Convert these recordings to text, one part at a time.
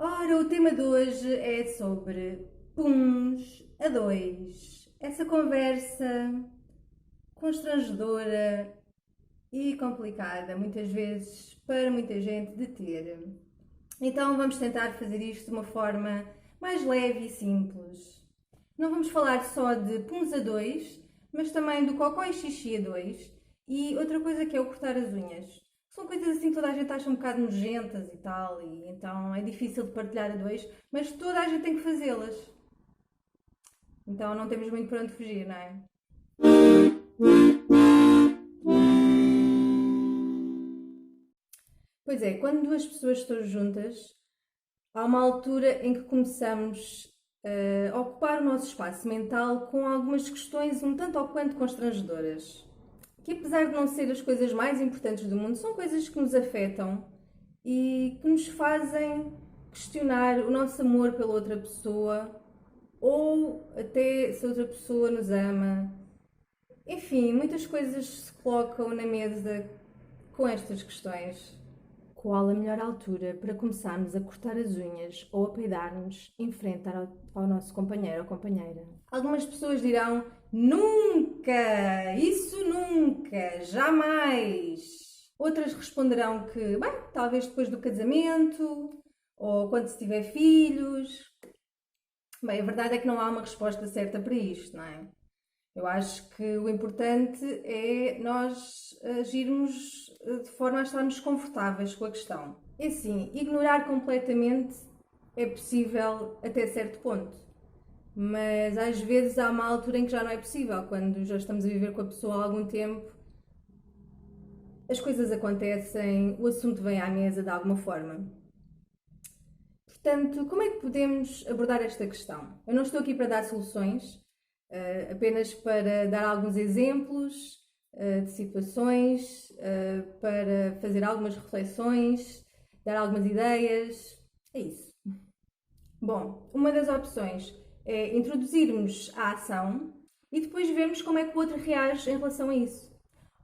Ora, o tema de hoje é sobre puns a dois. Essa conversa constrangedora e complicada, muitas vezes, para muita gente de ter. Então vamos tentar fazer isto de uma forma mais leve e simples. Não vamos falar só de puns a dois, mas também do cocó e xixi a dois e outra coisa que é o cortar as unhas. São coisas assim que toda a gente acha um bocado nojentas e tal, e então é difícil de partilhar a dois, mas toda a gente tem que fazê-las. Então não temos muito para onde fugir, não é? Pois é, quando duas pessoas estão juntas, há uma altura em que começamos a ocupar o nosso espaço mental com algumas questões um tanto ou quanto constrangedoras. Que apesar de não ser as coisas mais importantes do mundo, são coisas que nos afetam e que nos fazem questionar o nosso amor pela outra pessoa ou até se a outra pessoa nos ama. Enfim, muitas coisas se colocam na mesa com estas questões. Qual a melhor altura para começarmos a cortar as unhas ou a peidar-nos em frente ao nosso companheiro ou companheira? Algumas pessoas dirão nunca, isso nunca, jamais. Outras responderão que, bem, talvez depois do casamento ou quando se tiver filhos. Bem, a verdade é que não há uma resposta certa para isto, não é? Eu acho que o importante é nós agirmos de forma a estarmos confortáveis com a questão. É assim, ignorar completamente é possível até certo ponto, mas às vezes há uma altura em que já não é possível, quando já estamos a viver com a pessoa há algum tempo, as coisas acontecem, o assunto vem à mesa de alguma forma. Portanto, como é que podemos abordar esta questão? Eu não estou aqui para dar soluções, apenas para dar alguns exemplos de situações, para fazer algumas reflexões, dar algumas ideias. É isso. Bom, uma das opções é introduzirmos a ação e depois vermos como é que o outro reage em relação a isso.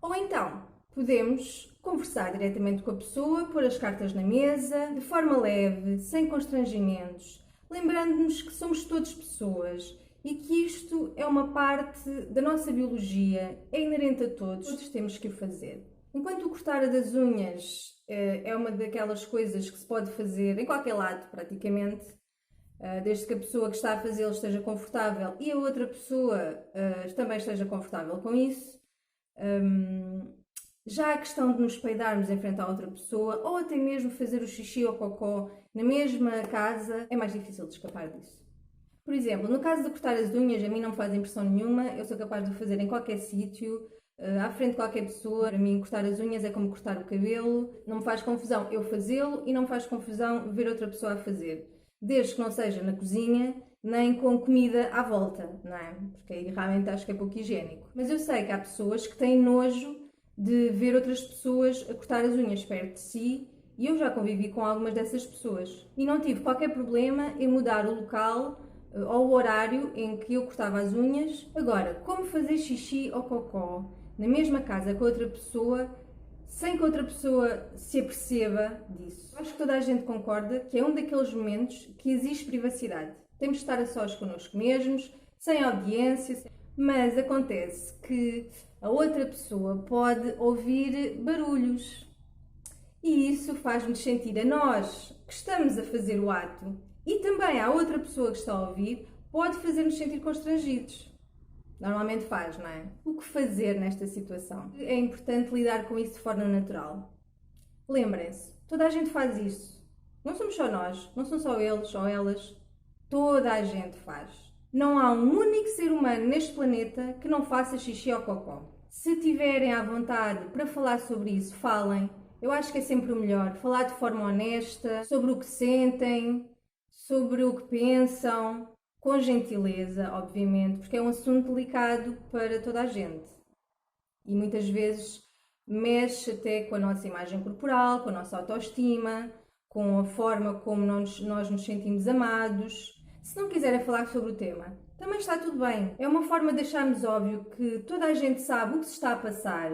Ou então, podemos conversar diretamente com a pessoa, pôr as cartas na mesa, de forma leve, sem constrangimentos, lembrando-nos que somos todos pessoas e que isto é uma parte da nossa biologia, é inerente a todos temos que o fazer. Enquanto o cortar das unhas é uma daquelas coisas que se pode fazer em qualquer lado, praticamente, desde que a pessoa que está a fazê-lo esteja confortável e a outra pessoa também esteja confortável com isso. Já a questão de nos peidarmos em frente à outra pessoa ou até mesmo fazer o xixi ou cocó na mesma casa é mais difícil de escapar disso. Por exemplo, no caso de cortar as unhas, a mim não me faz impressão nenhuma, eu sou capaz de o fazer em qualquer sítio, à frente de qualquer pessoa. Para mim, cortar as unhas é como cortar o cabelo, não me faz confusão eu fazê-lo e não me faz confusão ver outra pessoa a fazer. Desde que não seja na cozinha, nem com comida à volta, não é? Porque aí realmente acho que é pouco higiênico. Mas eu sei que há pessoas que têm nojo de ver outras pessoas a cortar as unhas perto de si e eu já convivi com algumas dessas pessoas. E não tive qualquer problema em mudar o local ou o horário em que eu cortava as unhas. Agora, como fazer xixi ou cocó na mesma casa com outra pessoa sem que outra pessoa se aperceba disso? Acho que toda a gente concorda que é um daqueles momentos que exige privacidade. Temos de estar a sós connosco mesmos, sem audiência, mas acontece que a outra pessoa pode ouvir barulhos e isso faz-nos sentir a nós que estamos a fazer o ato e também à outra pessoa que está a ouvir pode fazer-nos sentir constrangidos. Normalmente faz, não é? O que fazer nesta situação? É importante lidar com isso de forma natural. Lembrem-se, toda a gente faz isso. Não somos só nós, não são só eles ou elas. Toda a gente faz. Não há um único ser humano neste planeta que não faça xixi ou cocó. Se tiverem à vontade para falar sobre isso, falem. Eu acho que é sempre o melhor. Falar de forma honesta, sobre o que sentem, sobre o que pensam, com gentileza, obviamente, porque é um assunto delicado para toda a gente. E muitas vezes mexe até com a nossa imagem corporal, com a nossa autoestima, com a forma como nós nos sentimos amados. Se não quiserem falar sobre o tema, também está tudo bem. É uma forma de deixarmos óbvio que toda a gente sabe o que se está a passar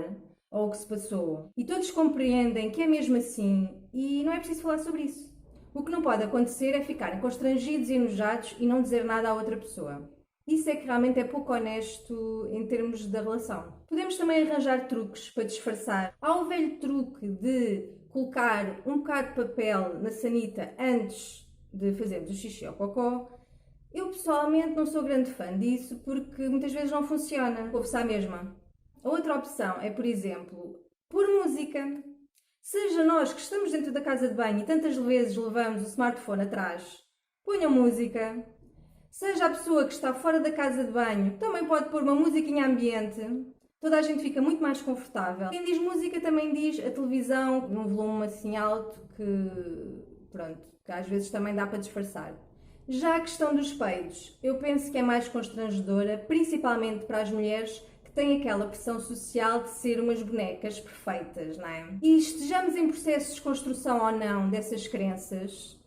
ou o que se passou e todos compreendem que é mesmo assim e não é preciso falar sobre isso. O que não pode acontecer é ficarem constrangidos e enojados e não dizer nada à outra pessoa. Isso é que realmente é pouco honesto em termos da relação. Podemos também arranjar truques para disfarçar. Há o velho truque de colocar um bocado de papel na sanita antes de fazermos o xixi ou cocó. Eu pessoalmente não sou grande fã disso porque muitas vezes não funciona. Ouve-se à mesma. A outra opção é, por exemplo, pôr música. Seja nós que estamos dentro da casa de banho e tantas vezes levamos o smartphone atrás, ponham música. Seja a pessoa que está fora da casa de banho, também pode pôr uma musiquinha ambiente. Toda a gente fica muito mais confortável. Quem diz música também diz a televisão num volume assim alto que às vezes também dá para disfarçar. Já a questão dos peidos, eu penso que é mais constrangedora, principalmente para as mulheres que têm aquela pressão social de ser umas bonecas perfeitas, não é? E estejamos em processo de desconstrução ou não dessas crenças,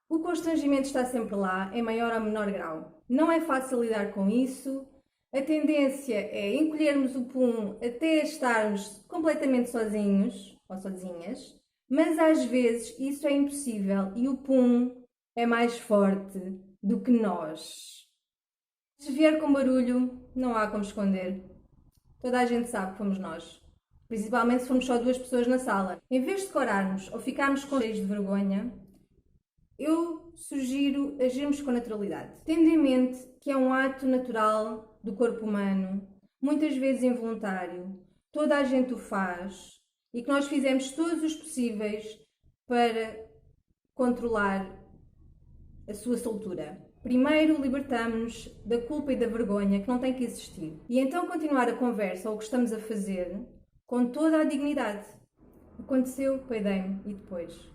o constrangimento está sempre lá, em maior ou menor grau. Não é fácil lidar com isso. A tendência é encolhermos o pum até estarmos completamente sozinhos ou sozinhas, mas às vezes isso é impossível e o pum é mais forte do que nós. Se vier com barulho, não há como esconder. Toda a gente sabe que fomos nós. Principalmente se formos só duas pessoas na sala. Em vez de decorarmos ou ficarmos cheios de vergonha, eu sugiro agirmos com naturalidade. Tendo em mente que é um ato natural do corpo humano, muitas vezes involuntário, toda a gente o faz e que nós fizemos todos os possíveis para controlar a sua soltura. Primeiro libertamos-nos da culpa e da vergonha que não tem que existir. E então continuar a conversa ou o que estamos a fazer com toda a dignidade. Aconteceu, peidei-me e depois?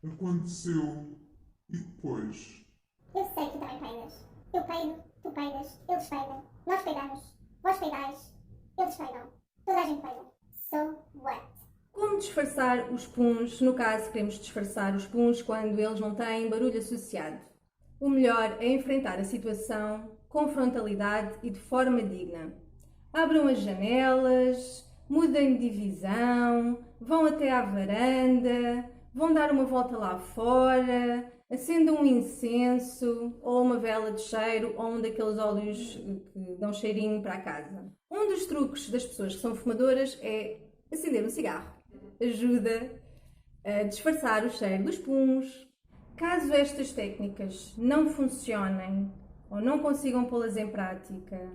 Aconteceu e depois? Eu sei que tu também peidas. Eu peido, tu peidas, eles peidam, nós peidamos, vós peidais, eles peidam, toda a gente peida. So what? Como disfarçar os puns, no caso queremos disfarçar os puns quando eles não têm barulho associado? O melhor é enfrentar a situação com frontalidade e de forma digna. Abram as janelas, mudem de divisão, vão até à varanda, vão dar uma volta lá fora, acendam um incenso ou uma vela de cheiro ou um daqueles óleos que dão cheirinho para a casa. Um dos truques das pessoas que são fumadoras é acender um cigarro. Ajuda a disfarçar o cheiro dos puns. Caso estas técnicas não funcionem ou não consigam pô-las em prática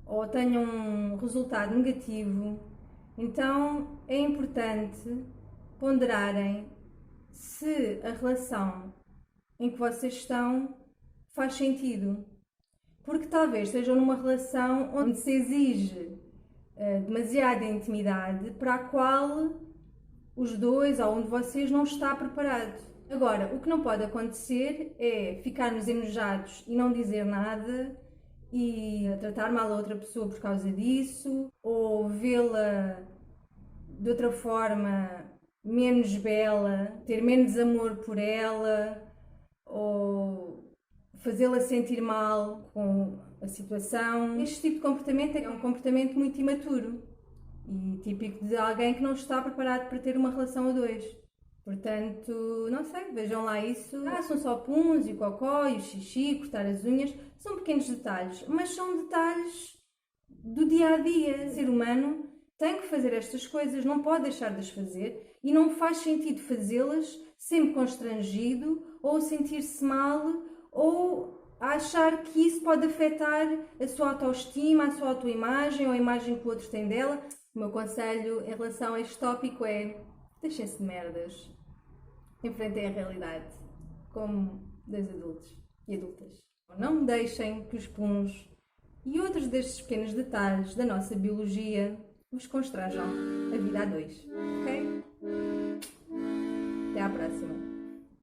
ou tenham um resultado negativo, então é importante ponderarem se a relação em que vocês estão faz sentido. Porque talvez estejam numa relação onde se exige demasiada intimidade para a qual os dois ou um de vocês não está preparado. Agora, o que não pode acontecer é ficarmos enojados e não dizer nada e tratar mal a outra pessoa por causa disso, ou vê-la de outra forma menos bela, ter menos amor por ela, ou fazê-la sentir mal com a situação. Este tipo de comportamento é um comportamento muito imaturo e típico de alguém que não está preparado para ter uma relação a dois. Portanto, não sei, vejam lá isso. São só puns e o cocó e o xixi, cortar as unhas. São pequenos detalhes, mas são detalhes do dia a dia. O ser humano tem que fazer estas coisas, não pode deixar de as fazer e não faz sentido fazê-las sempre constrangido ou sentir-se mal ou achar que isso pode afetar a sua autoestima, a sua autoimagem ou a imagem que o outro tem dela. O meu conselho em relação a este tópico é: deixem-se de merdas, enfrentem a realidade como dois adultos e adultas. Não deixem que os puns e outros destes pequenos detalhes da nossa biologia vos constranjam a vida a dois, ok? Até à próxima!